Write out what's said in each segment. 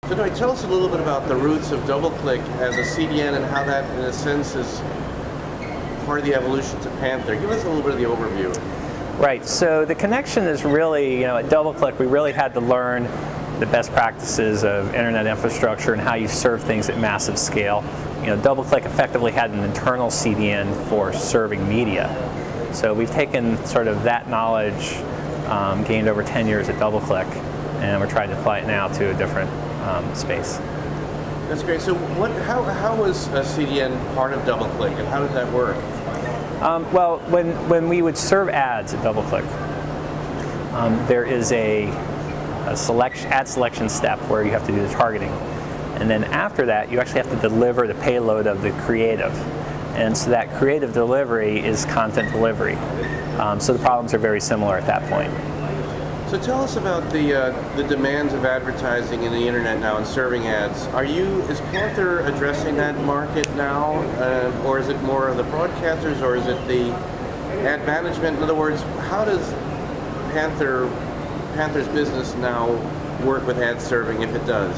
So Dwight, tell us a little bit about the roots of DoubleClick as a CDN and how that, in a sense, is part of the evolution to Panther. Give us a little bit of the overview. Right, so the connection is really, at DoubleClick we really had to learn the best practices of internet infrastructure and how you serve things at massive scale. DoubleClick effectively had an internal CDN for serving media. So we've taken sort of that knowledge gained over 10 years at DoubleClick, and we're trying to apply it now to a different space. That's great. So how was a CDN part of DoubleClick, and how did that work? Well, when we would serve ads at DoubleClick, there is a ad selection step where you have to do the targeting. And then after that, you actually have to deliver the payload of the creative. And so that creative delivery is content delivery. So the problems are very similar at that point. So tell us about the demands of advertising in the internet now and serving ads. Is Panther addressing that market now, or is it more of the broadcasters, or is it the ad management? In other words, how does Panther's business now work with ad serving, if it does?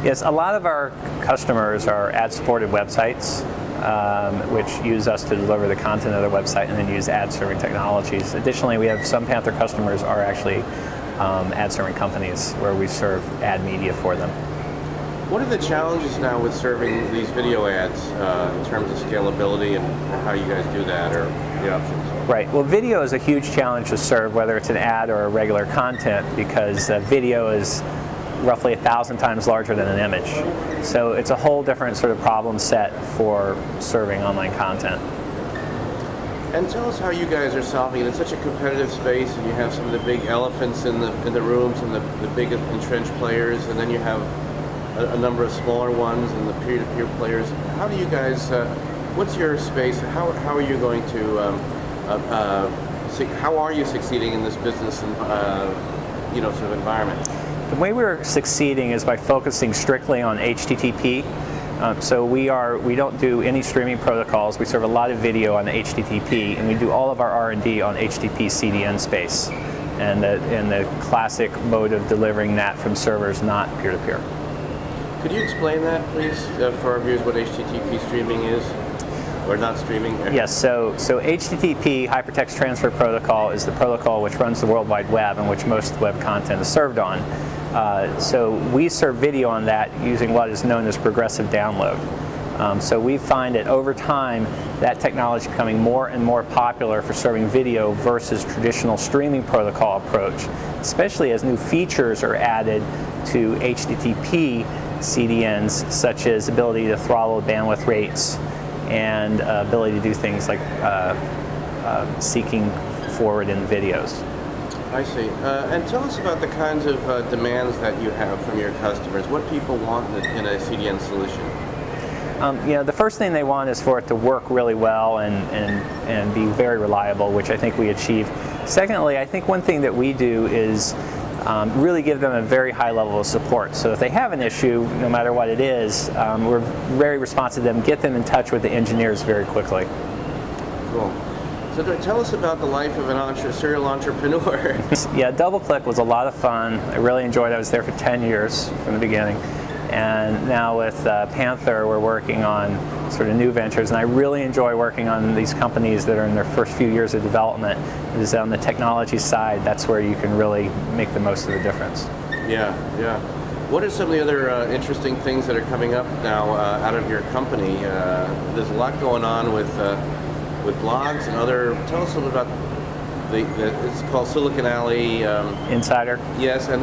Yes, a lot of our customers are ad-supported websites, which use us to deliver the content of their website and then use ad-serving technologies. Additionally, we have some Panther customers are actually ad-serving companies where we serve ad media for them. What are the challenges now with serving these video ads in terms of scalability and how you guys do that, or the options? Right. Well, video is a huge challenge to serve, whether it's an ad or a regular content, because video is roughly 1,000 times larger than an image. So it's a whole different sort of problem set for serving online content. And tell us how you guys are solving it. It's such a competitive space, and you have some of the big elephants in the rooms and the big entrenched players, and then you have a number of smaller ones and the peer-to-peer players. How do you guys, what's your space? How are you going to, how are you succeeding in this business and, sort of environment? The way we're succeeding is by focusing strictly on HTTP. So we don't do any streaming protocols. We serve a lot of video on the HTTP, and we do all of our R&D on HTTP CDN space, and the classic mode of delivering that from servers, not peer-to-peer. Could you explain that, please, for our viewers, what HTTP streaming is? Or not streaming? Yes, so HTTP, Hypertext Transfer Protocol, is the protocol which runs the World Wide Web and which most web content is served on. So we serve video on that using what is known as progressive download. So we find that over time that technology is becoming more and more popular for serving video versus traditional streaming protocol approach, especially as new features are added to HTTP CDNs, such as ability to throttle bandwidth rates and ability to do things like seeking forward in videos. I see. And tell us about the kinds of demands that you have from your customers. What people want in a CDN solution? The first thing they want is for it to work really well and be very reliable, which I think we achieve. Secondly, I think one thing that we do is really give them a very high level of support. So if they have an issue, no matter what it is, we're very responsive to them, get them in touch with the engineers very quickly. Cool. So tell us about the life of a serial entrepreneur. Yeah, DoubleClick was a lot of fun. I really enjoyed it. I was there for 10 years from the beginning. And now with Panther, we're working on sort of new ventures, and I really enjoy working on these companies that are in their first few years of development. It is on the technology side, that's where you can really make the most of the difference. Yeah, yeah. What are some of the other interesting things that are coming up now out of your company? There's a lot going on with blogs and other. Tell us a little about it's called Silicon Alley Insider. Yes, and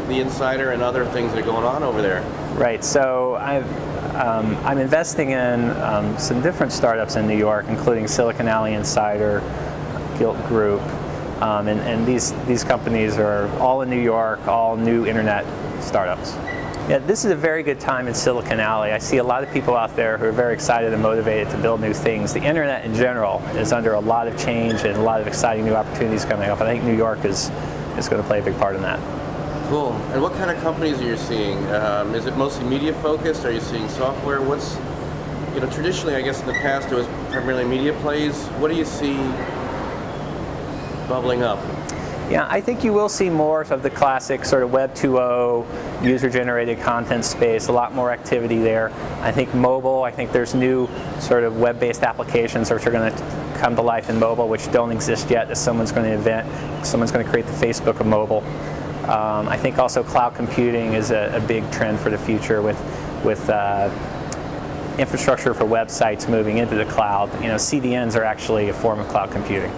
the Insider and other things that are going on over there. Right. So I'm investing in some different startups in New York, including Silicon Alley Insider, Gilt Group, and these companies are all in New York, all new internet startups. Yeah, this is a very good time in Silicon Alley. I see a lot of people out there who are very excited and motivated to build new things. The internet in general is under a lot of change and a lot of exciting new opportunities coming up. I think New York is going to play a big part in that. Cool. And what kind of companies are you seeing? Is it mostly media focused? Are you seeing software? What's, traditionally, I guess in the past it was primarily media plays. What do you see bubbling up? Yeah, I think you will see more of the classic sort of Web 2.0 user-generated content space, a lot more activity there. I think mobile, I think there's new sort of web-based applications which are going to come to life in mobile, which don't exist yet, that someone's going to invent. Someone's going to create the Facebook of mobile. I think also cloud computing is a big trend for the future with infrastructure for websites moving into the cloud. You know, CDNs are actually a form of cloud computing.